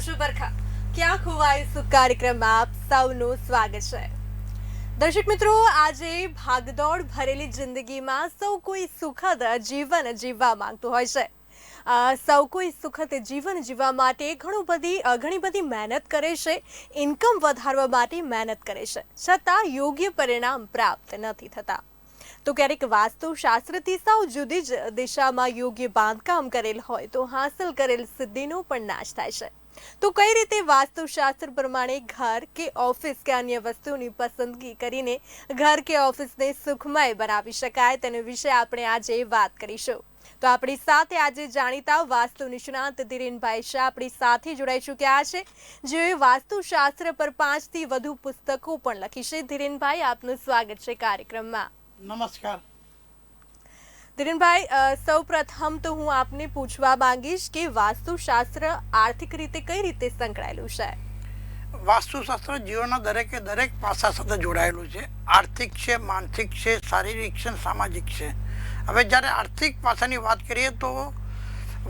હું છું બરખા. ક્યાં ખોવાય સુખ કાર્યક્રમમાં આપ સૌનું સ્વાગત છે. દર્શક મિત્રો, આજે ભાગદોડ ભરેલી જિંદગીમાં સૌ કોઈ સુખદ જીવન જીવવા માંગતું હોય છે. સૌ કોઈ સુખદ જીવન જીવવા માટે ઘણી બધી મહેનત કરે છે, ઇન્કમ વધારવા માટે મહેનત કરે છે, છતાં યોગ્ય પરિણામ પ્રાપ્ત નથી થતા. તો ક્યારેક વાસ્તુશાસ્ત્રથી સાવ જુદી જ દિશામાં યોગ્ય બાંધકામ કરેલ હોય તો હાંસલ કરેલ સિદ્ધિનો પણ નાશ થાય છે. તો કઈ રીતે વાસ્તુશાસ્ત્ર પ્રમાણે ઘર કે ઓફિસ કે અન્ય વસ્તુની પસંદગી કરીને ઘર કે ઓફિસને સુખમય બનાવી શકાય તેના વિશે આપણે આજે વાત કરીશું. તો આપણી સાથે આજે જાણીતા વાસ્તુ નિષ્ણાંત ધીરેનભાઈ શાહ આપણી સાથે જોડાઈ ચૂક્યા છે, જેઓએ વાસ્તુશાસ્ત્ર પર 5 થી વધુ પુસ્તકો પણ લખી છે. ધીરેનભાઈ, આપનું સ્વાગત છે કાર્યક્રમમાં. નમસ્કાર ધીરેનભાઈ, સૌ પ્રથમ તો હું આપને પૂછવા માંગીશ કે વાસ્તુશાસ્ત્ર આર્થિક રીતે કઈ રીતે સંકળાયેલું છે? વાસ્તુશાસ્ત્ર જીવનના દરેક પાસા સાથે જોડાયેલું છે. આર્થિક છે, માનસિક છે, શારીરિક છે, સામાજિક છે. હવે જ્યારે આર્થિક પાસાની વાત કરીએ તો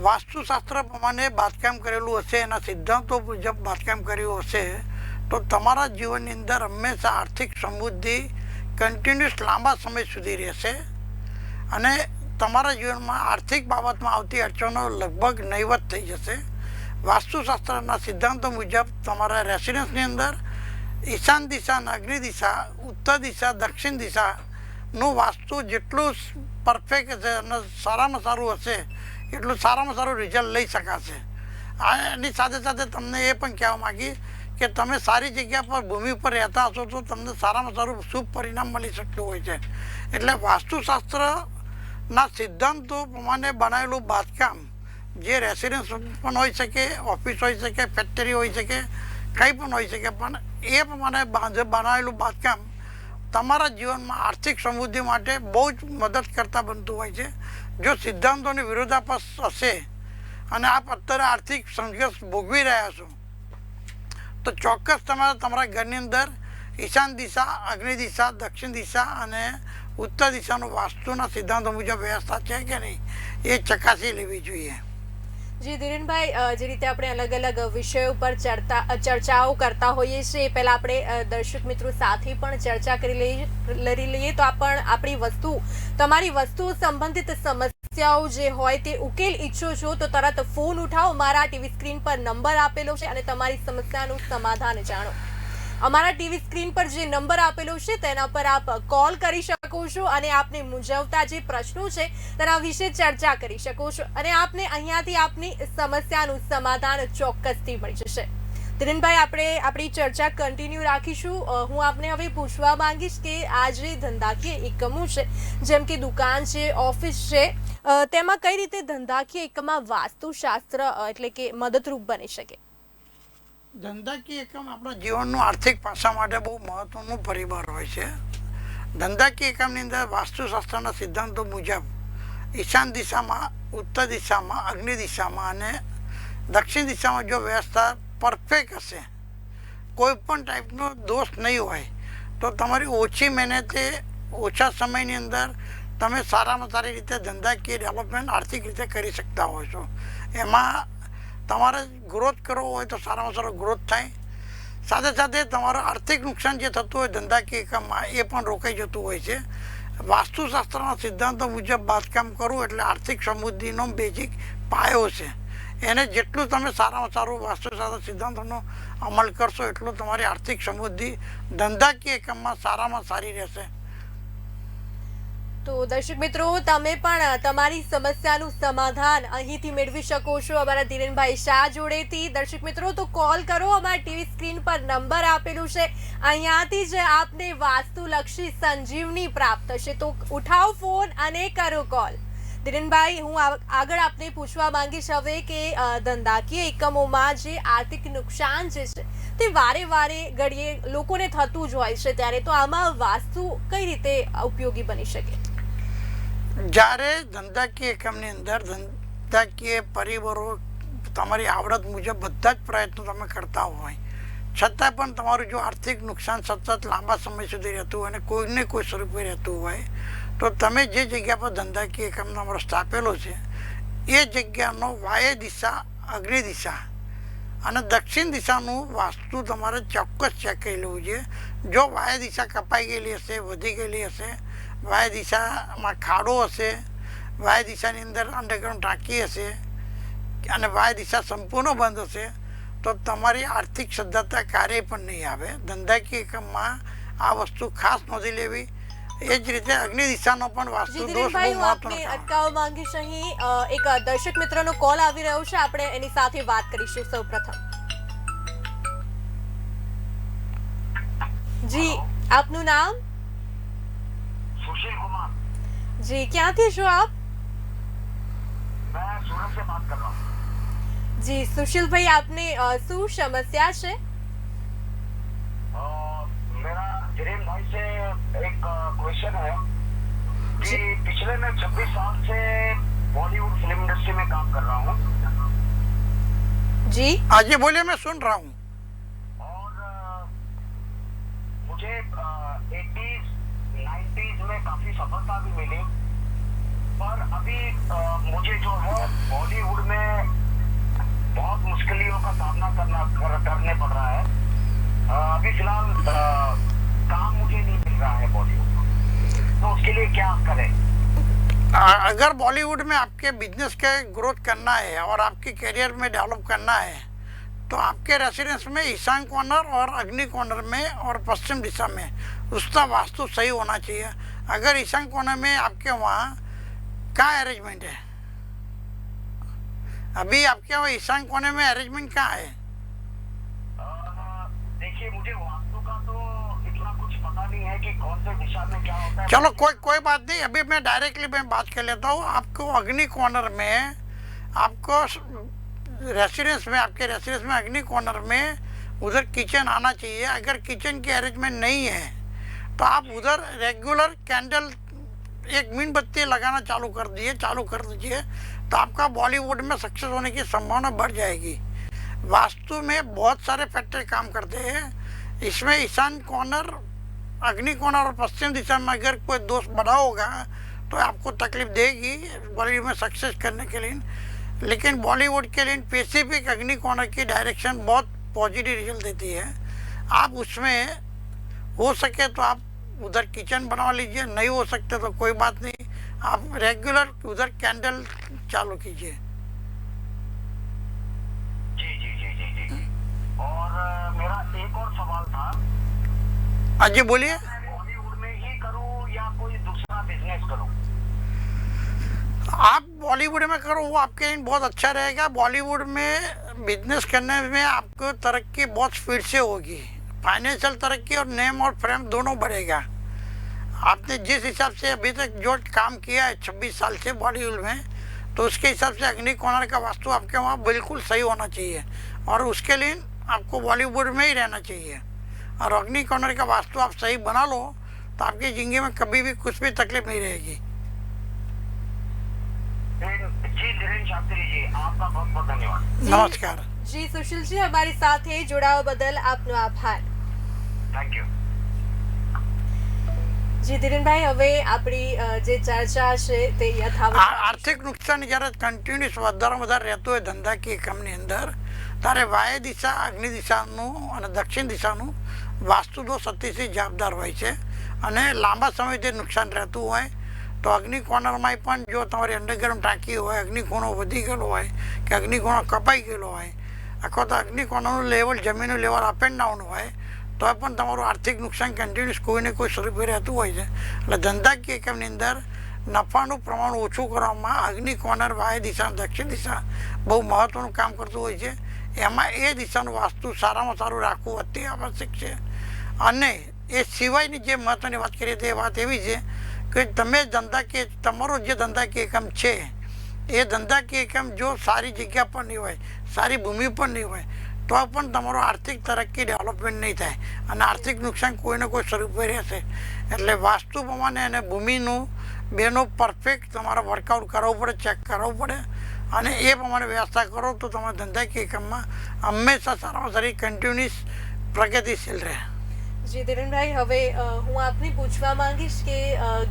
વાસ્તુશાસ્ત્ર પ્રમાણે બાંધકામ કરેલું હશે, એના સિદ્ધાંતો મુજબ બાંધકામ કર્યું હશે તો તમારા જીવનની અંદર હંમેશા આર્થિક સમૃદ્ધિ કન્ટિન્યુઅસ લાંબા સમય સુધી રહેશે અને તમારા જીવનમાં આર્થિક બાબતમાં આવતી અડચણો લગભગ નહીવત થઈ જશે. વાસ્તુશાસ્ત્રના સિદ્ધાંતો મુજબ તમારા રેસિડન્સની અંદર ઈશાન દિશા, અગ્નિ દિશા, ઉત્તર દિશા, દક્ષિણ દિશાનું વાસ્તુ જેટલું પરફેક્ટ હશે અને સારામાં સારું હશે એટલું સારામાં સારું રિઝલ્ટ લઈ શકાશે. એની સાથે સાથે તમને એ પણ કહેવા માગીશ કે તમે સારી જગ્યા પર ભૂમિ પર રહેતા હશો તો તમને સારામાં સારું શુભ પરિણામ મળી શકતું હોય છે. એટલે વાસ્તુશાસ્ત્રના સિદ્ધાંતો પ્રમાણે બનાવેલું બાંધકામ જે રેસિડન્સ પણ હોઈ શકે, ઓફિસ હોઈ શકે, ફેક્ટરી હોઈ શકે, કંઈ પણ હોઈ શકે, પણ એ પ્રમાણે બનાવેલું બાંધકામ તમારા જીવનમાં આર્થિક સમૃદ્ધિ માટે બહુ જ મદદ કરતા બનતું હોય છે. જો સિદ્ધાંતોની વિરોધાભાસ હશે અને આપ અત્યારે આર્થિક સંઘર્ષ ભોગવી રહ્યા છો તો ચોક્કસ તમારા ઘરની અંદર ઈશાન દિશા, અગ્નિ દિશા, દક્ષિણ દિશા અને ઉત્તર દિશાનું વાસ્તુના સિદ્ધાંતો મુજબ વ્યવસ્થા છે કે નહીં એ ચકાસી લેવી જોઈએ. જી ધીરેનભાઈ, જે રીતે આપણે અલગ અલગ વિષયો પર ચર્ચાઓ કરતા હોઈએ છીએ, પહેલા આપણે દર્શક મિત્રો સાથે પણ ચર્ચા કરી લઈએ તો તમારી વસ્તુ સંબંધિત સમસ્યાઓ જે હોય તે ઉકેલ ઈચ્છો છો તો તરત ફોન ઉઠાવો. મારા ટીવી સ્ક્રીન પર નંબર આપેલો છે અને તમારી સમસ્યાનું સમાધાન જાણો. અમારા ટીવી સ્ક્રીન પર જે નંબર આપેલો છે તેના પર આપ કોલ કરી શકો છો અને આપને મૂંઝવતા જે પ્રશ્નો છે તેના વિશે ચર્ચા કરી શકો છો અને આપને અહીંયાથી આપની સમસ્યાનું સમાધાન ચોક્કસથી મળી જશે. ધીરેનભાઈ, આપણે આપણી ચર્ચા કન્ટિન્યુ રાખીશું. હું આપને હવે પૂછવા માંગીશ કે આ જે ધંધાકીય એકમો છે, જેમ કે દુકાન છે, ઓફિસ છે, તેમાં કઈ રીતે ધંધાકીય એકમમાં વાસ્તુશાસ્ત્ર એટલે કે મદદરૂપ બની શકે? ધંધાકીય એકમ આપણા જીવનનું આર્થિક પાસા માટે બહુ મહત્વનું પરિબળ હોય છે. ધંધાકીય એકમની અંદર વાસ્તુશાસ્ત્રના સિદ્ધાંતો મુજબ ઈશાન દિશામાં, ઉત્તર દિશામાં, અગ્નિ દિશામાં અને દક્ષિણ દિશામાં જો વ્યવસ્થા પરફેક્ટ હશે, કોઈ પણ ટાઈપનો દોષ નહીં હોય તો તમારી ઓછી મહેનતે ઓછા સમયની અંદર તમે સારામાં સારી રીતે ધંધાકીય ડેવલપમેન્ટ આર્થિક રીતે કરી શકતા હોય છો. એમાં તમારે ગ્રોથ કરવો હોય તો સારામાં સારો ગ્રોથ થાય. સાથે સાથે તમારું આર્થિક નુકસાન જે થતું હોય ધંધાકીય એકમમાં એ પણ રોકાઈ જતું હોય છે. વાસ્તુશાસ્ત્રના સિદ્ધાંતો મુજબ બાંધકામ કરવું એટલે આર્થિક સમૃદ્ધિનો બેઝિક પાયો છે. એને જેટલું તમે સારામાં સારું વાસ્તુશાસ્ત્ર સિદ્ધાંતોનો અમલ કરશો એટલું તમારી આર્થિક સમૃદ્ધિ ધંધાકીય એકમમાં સારામાં સારી રહેશે. તો દર્શક મિત્રો, તમે પણ તમારી સમસ્યાનું સમાધાન અહીંથી મેળવી શકો છો અમારા ધીરેનભાઈ શાહ જોડેથી. દર્શક મિત્રો, તો કોલ કરો. અમારા ટીવી સ્ક્રીન પર નંબર આપેલું છે, અહીંયાથી જ આપને વાસ્તુલક્ષી સંજીવની પ્રાપ્ત થશે. તો ઉઠાવો ફોન અને કરો કોલ. ધીરેનભાઈ, હું આગળ આપને પૂછવા માંગીશ હવે કે ધંધાકીય એકમોમાં જે આર્થિક નુકસાન જે છે તે વારે ઘડીએ લોકોને થતું જ હોય છે, ત્યારે તો આમાં વાસ્તુ કઈ રીતે ઉપયોગી બની શકે? જ્યારે ધંધાકીય એકમની અંદર ધંધાકીય પરિબળો તમારી આવડત મુજબ બધા જ પ્રયત્નો તમે કરતા હોય છતાં પણ તમારું જો આર્થિક નુકસાન સતત લાંબા સમય સુધી રહેતું હોય અને કોઈને કોઈ સ્વરૂપે રહેતું હોય તો તમે જે જગ્યા પર ધંધાકીય એકમનો અમારો સ્થાપેલો છે એ જગ્યાનો વાય દિશા, અગ્નિ દિશા અને દક્ષિણ દિશાનું વાસ્તુ તમારે ચોક્કસ ચેક કરી લેવું છે. જો વાય દિશા કપાઈ ગયેલી હશે, વધી ગયેલી હશે, વાય દિશામાં ખાડો હશે, વાય દિશાની અંદર અંડરગ્રાઉન્ડ ટાંકી હશે અને વાય દિશા સંપૂર્ણ બંધ હશે તો તમારી આર્થિક સદ્ધરતા કાર્ય પણ નહીં આવે. ધંધાકીય એકમમાં આ વસ્તુ ખાસ નોંધી લેવી. એ જ રીતે અગ્નિ દિશાનો પણ વાસ્તુ જી દોષ દિલીપભાઈ, બહુ હું આપને મહત્વનો છે. અટકાવવા માંગીશ અહીં. એક દર્શક મિત્રનો કોલ આવી રહ્યો છે, આપણે એની સાથે વાત કરીશું સૌપ્રથમ. જી, આપનું નામ? सुशील कुमार, જી, ક્યાંથી છો આપ? मैं सूरत से बात कर रहा हूँ। જી સુશીલભાઈ, આપને શું समस्या છે? मेरा जरीन भाई से एक क्वेश्चन है कि पिछले मैं 26 साल से बॉलीवुड फिल्म इंडस्ट्री में काम कर रहा हूँ जी, हाँ जी बोलिए, मैं सुन रहा हूँ. और मुझे 80s 90s में काफी सफलता भी मिली, पर अभी मुझे जो है बॉलीवुड में बहुत मुश्किलों का सामना करने पड़ रहा है. अभी फिलहाल काम मुझे नहीं मिल रहा है बॉलीवुड में, तो उसके लिए क्या करें? अगर बॉलीवुड में आपके बिजनेस के ग्रोथ करना है और आपके करियर में डेवलप करना है तो आपके रेसिडेंस में ईशान कॉर्नर और अग्नि कॉर्नर में और पश्चिम दिशा में उसका वास्तु सही होना चाहिए. अगर ईशान कॉर्नर में आपके वहाँ कहाँ अरेंजमेंट है? अभी आपके वहाँ ईशान कॉर्नर में अरेंजमेंट कहाँ है? देखिए, मुझे वास्तु का तो इतना कुछ पता नहीं है कि कौन से दिशा में क्या होता है. चलो कोई बात नहीं, अभी मैं डायरेक्टली बात कर लेता हूँ. आपको अग्नि कॉर्नर में आपको रेसिडेंस में, आपके रेसिडेंस में अग्नि कॉर्नर में उधर किचन आना चाहिए. अगर किचन की अरेंजमेंट नहीं है तो आप उधर रेगुलर कैंडल एक मीणबत्ती लगाना चालू कर दीजिए तो आपका बॉलीवुड में सक्सेस होने की संभावना बढ़ जाएगी. वास्तु में बहुत सारे फैक्टर काम करते हैं. इसमें ईशान कॉर्नर, अग्नि कॉर्नर और पश्चिम दिशा में अगर कोई दोष बड़ा होगा तो आपको तकलीफ देगी बॉलीवुड में सक्सेस करने के लिए. लेकिन बॉलीवुड के लिए स्पेसिफिक अग्नि कॉर्नर की डायरेक्शन बहुत पॉजिटिव रिजल्ट देती है. आप उसमें हो सके तो आप उधर किचन बनवा लीजिए, नहीं हो सकते तो कोई बात नहीं, आप रेगुलर उधर कैंडल चालू कीजिए. और मेरा एक और सवाल था. हाँ जी बोलिए. मैं बॉलीवुड में ही करूं या कोई दूसरा बिजनेस करूं? आप बॉलीवुड में करो, वो आपके लिए बहुत अच्छा रहेगा. बॉलीवुड में बिजनेस करने में आपको तरक्की बहुत स्पीड से होगी. फाइनेंशियल तरक्की और नेम और फ्रेम दोनों बढ़ेगा. आपने जिस हिसाब से अभी तक जो काम किया है 26 साल से बॉलीवुड में, तो उसके हिसाब से अग्नि कॉर्नर का वास्तु आपके वहाँ बिल्कुल सही होना चाहिए और उसके लिए आपको बॉलीवुड में ही रहना चाहिए. और अग्नि कॉर्नर का वास्तु आप सही बना लो तो आपकी जिंदगी में कभी भी कुछ भी तकलीफ नहीं रहेगी. जी धीरेन्द्र शास्त्री जी, आपका बहुत बहुत धन्यवाद. नमस्कार. જી સુશીલજી, અમારી સાથે જોડાવા બદલ આપનો આભાર. Thank you. જી ધીરેનભાઈ, હવે આપણી જે ચર્ચા છે તે યથાવત આર્થિક નુકસાન જ્યારે કન્ટિન્યુઅસ વધારે રહેતું હોય ધંધાકીય એકમની અંદર ત્યારે વાય દિશા, અગ્નિ દિશાનું અને દક્ષિણ દિશાનું વાસ્તુ દોષ અતિશય જવાબદાર હોય છે અને લાંબા સમયથી નુકસાન રહેતું હોય તો અગ્નિ કોર્નરમાં પણ જો તમારી અંડરગ્રાઉન્ડ ટાંકી હોય, અગ્નિ ખૂણો વધી ગયેલો હોય કે અગ્નિ ખૂણો કપાઈ ગયેલો હોય અથવા તો અગ્નિ કોર્નરનું લેવલ, જમીનનું લેવલ અપ એન્ડ ડાઉન હોય તો પણ તમારું આર્થિક નુકસાન કન્ટિન્યુઅસ કોઈને કોઈ સ્વરૂપે રહેતું હોય છે. એટલે ધંધાકીય એકમની અંદર નફાનું પ્રમાણ ઓછું કરવામાં અગ્નિ કોર્નર, વાય દિશા, દક્ષિણ દિશા બહુ મહત્ત્વનું કામ કરતું હોય છે. એમાં એ દિશાનું વાસ્તુ સારામાં સારું રાખવું અતિ આવશ્યક છે. અને એ સિવાયની જે મહત્ત્વની વાત કરીએ તો એ વાત એવી છે કે તમે ધંધાકીય, તમારો જે ધંધાકીય એકમ છે એ ધંધાકીય એકમ જો સારી જગ્યા પર નહીં હોય, સારી ભૂમિ પર નહીં હોય તો પણ તમારો આર્થિક તરક્કી, ડેવલપમેન્ટ નહીં થાય અને આર્થિક નુકસાન કોઈને કોઈ સ્વરૂપે રહેશે. એટલે વાસ્તુ પ્રમાણે અને ભૂમિનું બેનો પરફેક્ટ તમારે વર્કઆઉટ કરવું પડે, ચેક કરવું પડે અને એ પ્રમાણે વ્યવસ્થા કરો તો તમારા ધંધાકીય એકમમાં હંમેશા સારામાં સારી કન્ટિન્યુઅસ પ્રગતિશીલ રહે. જી ધીરેનભાઈ, હવે હું આપને પૂછવા માંગીશ કે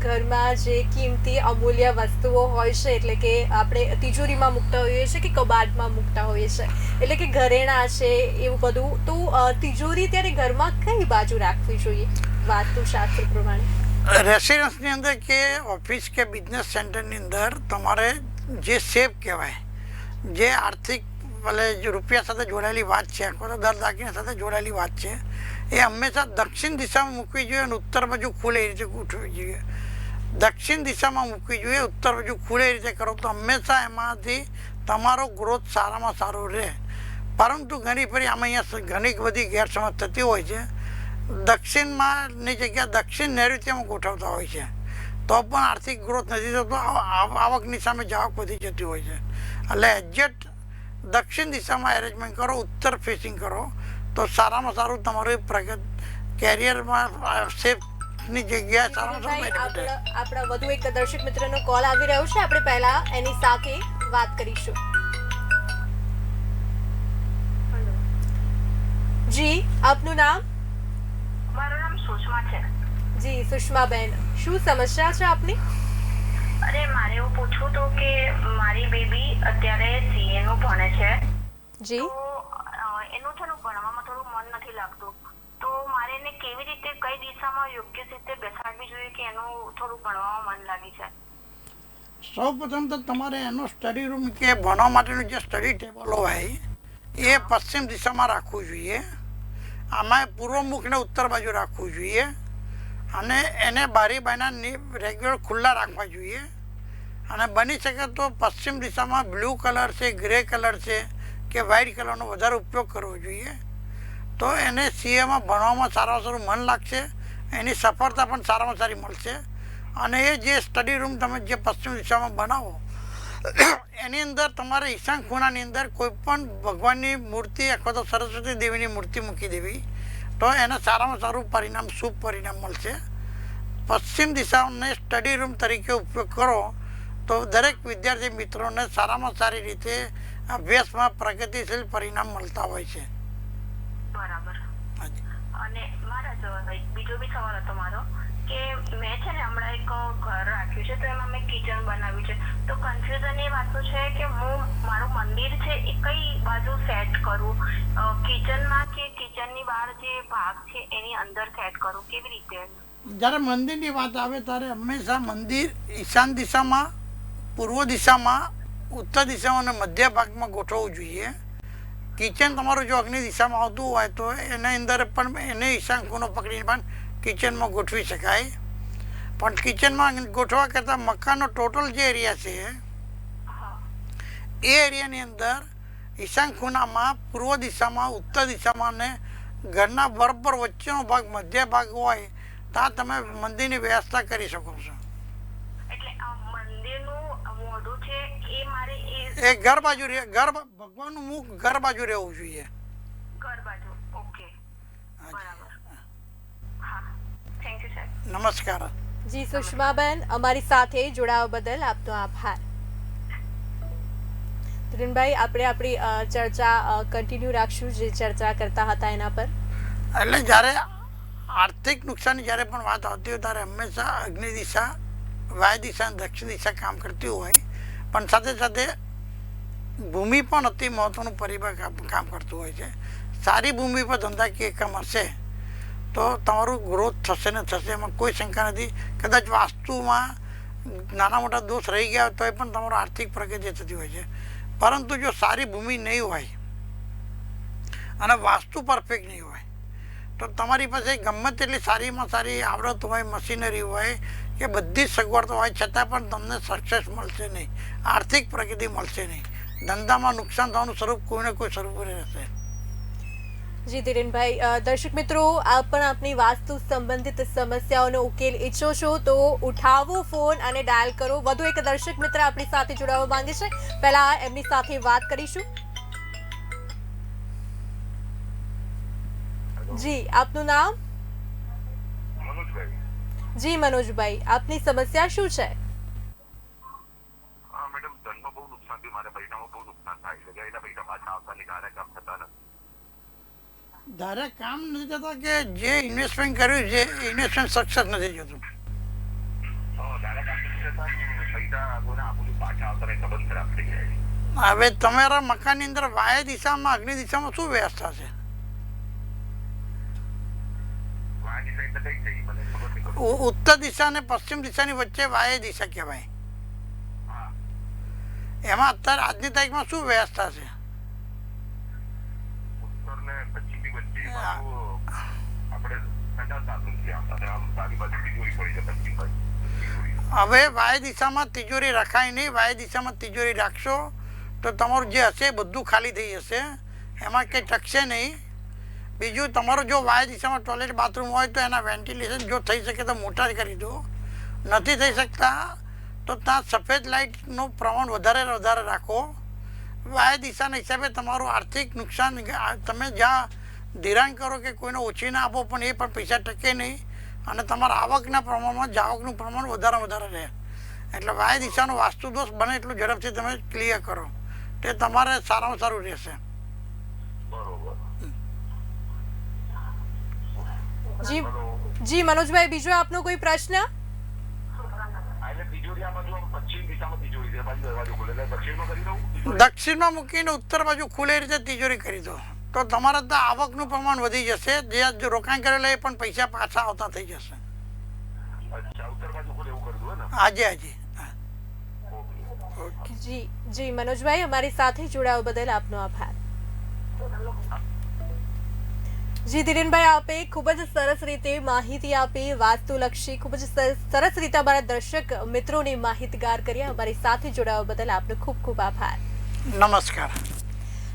ઘરમાં જે કિંમતી અમૂલ્ય વસ્તુઓ હોય છે, એટલે કે આપણે તિજોરીમાં મૂકતા હોઈએ છીએ કે કબાટમાં મૂકતા હોઈએ છીએ, એટલે કે ઘરેણાં છે એવું બધું, તો તિજોરી ત્યારે ઘરમાં કઈ બાજુ રાખવી જોઈએ વાસ્તુશાસ્ત્ર પ્રમાણે? રેસિડન્સની અંદર કે ઓફિસ કે બિઝનેસ સેન્ટરની અંદર તમારે જે સેફ કહેવાય, જે આર્થિક ભલે જે રૂપિયા સાથે જોડાયેલી વાત છે અથવા તો દર દાગીના સાથે જોડાયેલી વાત છે, એ હંમેશા દક્ષિણ દિશામાં મૂકવી જોઈએ અને ઉત્તર બાજુ ખુલે એ રીતે ઉઠવી જોઈએ. દક્ષિણ દિશામાં મૂકવી જોઈએ, ઉત્તર બાજુ ખુલે એ રીતે કરો તો હંમેશા એમાંથી તમારો ગ્રોથ સારામાં સારો રહે. પરંતુ ઘણી ફરી આમાં અહીંયા ઘણી બધી ગેરસમજ થતી હોય છે. દક્ષિણમાંની જગ્યા દક્ષિણ નૈઋત્યમાં ગોઠવતા હોય છે તો પણ આર્થિક ગ્રોથ નથી થતો, આવકની સામે જાવક વધી જતી હોય છે. એટલે એક્ઝેક્ટ દક્ષિણ દિશામાં એરેન્જમેન્ટ કરો, ઉત્તર ફેસિંગ કરો તો સારામાં સારું તમારું પ્રગત કેરિયરમાં સેફની જગ્યાએ સારામાં સારું benefit રહે. આપણા વધુ એક દર્શક મિત્રનો કોલ આવી રહ્યો છે, આપણે પહેલા એની સાથે વાત કરીશું. જી, આપનું નામ? મારું નામ સુષ્મા છે. જી સુષ્માબેન, શું સમસ્યા છે આપની? અરે મારે એવું પૂછવું હતું કે મારી બેબી અત્યારે સીએ નું ભણે છે. જી. તો એનું છે ને ભણવામાં થોડું મન નથી લાગતું, તો મારે એને કેવી રીતે કઈ દિશામાં યોગ્ય રીતે બેસાડવી જોઈએ કે એનું થોડું ભણવામાં મન લાગી જાય? સૌ પ્રથમ તો તમારે એનો સ્ટડી રૂમ કે ભણવા માટેનું જે સ્ટડી ટેબલ હોય એ પશ્ચિમ દિશામાં રાખવું જોઈએ. આમાં પૂર્વમુખ ને ઉત્તર બાજુ રાખવું જોઈએ અને એને બારી બાયના રેગ્યુલર ખુલ્લા રાખવા જોઈએ. અને બની શકે તો પશ્ચિમ દિશામાં બ્લુ કલર છે, ગ્રે કલર છે કે વ્હાઇટ કલરનો વધારે ઉપયોગ કરવો જોઈએ. તો એને સીએમાં ભણવામાં સારામાં સારું મન લાગશે, એની સફળતા પણ સારામાં સારી મળશે. અને એ જે સ્ટડી રૂમ તમે જે પશ્ચિમ દિશામાં બનાવો એની અંદર તમારે ઈશાન ખૂણાની અંદર કોઈ પણ ભગવાનની મૂર્તિ અથવા તો સરસ્વતી દેવીની મૂર્તિ મૂકી દેવી તો એને સારામાં સારું પરિણામ, શુભ પરિણામ મળશે. પશ્ચિમ દિશાને સ્ટડી રૂમ તરીકે ઉપયોગ કરો તો દરેક વિદ્યાર્થી મિત્રોને સારામાં સારી રીતે અભ્યાસમાં પ્રગતિશીલ પરિણામ મળતા હોય છે. બરાબર. અને મારા બીજો બી સવાલ હતો મારો કે મેં છે ને હમણાં એક ઘર રાખ્યું છે, તો એમાં મેં કિચન બનાવ્યું છે. તો કન્ફ્યુઝન એ વાતનો છે કે હું મારું મંદિર છે એ કઈ બાજુ સેટ કરું, કિચનમાં કે કિચનની બહાર જે ભાગ છે એની અંદર સેટ કરું, કેવી રીતે? જ્યારે મંદિરની વાત આવે ત્યારે હંમેશા મંદિર ઈશાન દિશામાં, પૂર્વ દિશામાં, ઉત્તર દિશામાં અને મધ્ય ભાગમાં ગોઠવવું જોઈએ. કિચન તમારું જો અગ્નિ દિશામાં આવતું હોય તો એના અંદર પણ એને ઈશાન ખૂણો પકડીને પણ કિચનમાં ગોઠવી શકાય. પણ કિચનમાં ગોઠવવા કરતાં મકાનનો ટોટલ જે એરિયા છે એ એરિયાની અંદર ઈશાન ખૂણામાં, પૂર્વ દિશામાં, ઉત્તર દિશામાં અને ઘરના બરાબર વચ્ચેનો ભાગ, મધ્ય ભાગ હોય ત્યાં તમે મંદિરની વ્યવસ્થા કરી શકો છો. એટલે મંદિરનું મોઢું છે એ મારે એ ઘર બાજુ ભગવાનનું મુખ ઘર બાજુ રહેવું જોઈએ. ઘર બાજુ. ઓકે, બરાબર. હા, થેન્ક યુ સર. નમસ્કાર. જી સુષ્માબેન, અમારી સાથે જોડાવા બદલ આપનો આભાર. ધીરેનભાઈ, આપણે આપણી ચર્ચા કન્ટિન્યુ રાખશું, જે ચર્ચા કરતા હતા એના પર. એટલે જ્યારે આર્થિક નુકસાનની જ્યારે પણ વાત આવતી હોય ત્યારે હંમેશા અગ્નિ દિશા, વાય દિશા અને દક્ષિણ દિશા કામ કરતી હોય, પણ સાથે સાથે ભૂમિ પણ અતિ મહત્વનું પરિબળ કામ કરતું હોય છે. સારી ભૂમિ પર ધંધાકીય કામ હશે તો તમારું ગ્રોથ થશે ને થશે, એમાં કોઈ શંકા નથી. કદાચ વાસ્તુમાં નાના મોટા દોષ રહી ગયા હોય તો એ પણ તમારો આર્થિક પ્રગતિ થતી હોય છે. પરંતુ જો સારી ભૂમિ નહીં હોય અને વાસ્તુ પરફેક્ટ નહીં હોય તો તમારી પાસે ગમે તેટલી સારીમાં સારી આવડત હોય, મશીનરી હોય કે બધી જ સગવડતા હોય છતાં પણ તમને સક્સેસ મળશે નહીં, આર્થિક પ્રગતિ મળશે નહીં. ધંધામાં નુકસાન થવાનું સ્વરૂપ કોઈને કોઈ સ્વરૂપ રહેશે. જી ધીરેનભાઈ, દર્શક મિત્રો, આપ પણ આપની વાસ્તુ સંબંધિત સમસ્યાઓનો ઉકેલ ઈચ્છો છો તો ઉઠાવો ફોન અને ડાયલ કરો. વધુ એક દર્શક મિત્ર આપણી સાથે જોડાવા માંગે છે, પહેલા એમની સાથે વાત કરીશું. જી, આપનું નામ? મનોજભાઈ. જી મનોજભાઈ, આપની સમસ્યા શું છે? મેડમ, ધનમાં બહુ નુકસાન થી મારે પૈસામાં બહુ નુકસાન થાય છે. એના પૈસા પાછા આવતા નહીં, કામ થતા નથી. ધારે કામ નથી થતા કે જે ઇન્વેસ્ટમેન્ટ કર્યું છે એ ઇન્વેસ્ટમેન્ટ સક્સેસ નથી જતું. હવે તમારા મકાનની અંદર વાય દિશામાં અગ્નિ દિશામાં શું વ્યવસ્થા છે? ઉત્તર દિશા અને પશ્ચિમ દિશાની વચ્ચે વાય દિશા કહેવાય. એમાં અત્યારે આજની તારીખમાં શું વ્યવસ્થા છે? હવે વાય દિશામાં તિજોરી રખાય નહીં. વાય દિશામાં તિજોરી રાખશો તો તમારું જે હશે એ બધું ખાલી થઈ જશે, એમાં કંઈ ટકશે નહીં. બીજું, તમારું જો વાય દિશામાં ટોયલેટ બાથરૂમ હોય તો એના વેન્ટિલેશન જો થઈ શકે તો મોટા જ કરી દો. નથી થઈ શકતા તો ત્યાં સફેદ લાઇટનું પ્રમાણ વધારે રાખો. વાય દિશાના હિસાબે તમારું આર્થિક નુકસાન, તમે જ્યાં ધિરાણ કરો કે કોઈને ઓછી ના આપો પણ એ પણ પૈસા ટકે નહીં, અને તમારા આવકના પ્રમાણમાં જાવકનું પ્રમાણ વધારે રહે. એટલે વાય દિશાનો વાસ્તુ દોષ બને એટલું ઝડપથી તમે ક્લિયર કરો, તે તમારે સારામાં સારું રહેશે. જી જી મનોજભાઈ, બીજો આપનો કોઈ પ્રશ્ન? દક્ષિણમાં મૂકીને ઉત્તર બાજુ ખુલે રીતે તિજોરી કરી દો તો તમારા ત્યાં આવકનું પ્રમાણ વધી જશે. જે રોકાણ કરેલા એ પણ પૈસા પાછા આવતા થઈ જશે. હાજી. જી જી મનોજભાઈ, અમારી સાથે જોડાવા બદલ આપનો આભાર. જી ધીરેનભાઈ, આપે ખૂબ જ સરસ રીતે માહિતી આપી, વાસ્તુલક્ષી ખૂબ જ સરસ રીતે અમારા દર્શક મિત્રોને માહિતગાર કર્યા. અમારી સાથે જોડાવા બદલ આપનો ખૂબ ખૂબ આભાર. નમસ્કાર.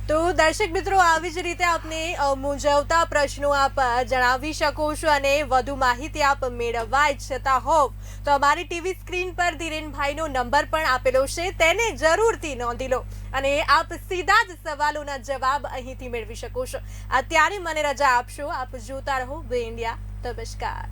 તો દર્શક મિત્રો, આવી જ રીતે આપને મૂંઝવતા પ્રશ્નો આપ જણાવી શકો છો, અને વધુ માહિતી આપ મેળવવા ઈચ્છતા હોવ તો અમારી ટીવી સ્ક્રીન પર ધીરેનભાઈનો નંબર પણ આપેલો છે, તેને જરૂરથી નોંધી લો અને આપ સીધા જ સવાલોના જવાબ અહીંથી મેળવી શકો છો. અત્યારે મને રજા આપશો. આપ જોતા રહો વે ઇન્ડિયા. નમસ્કાર.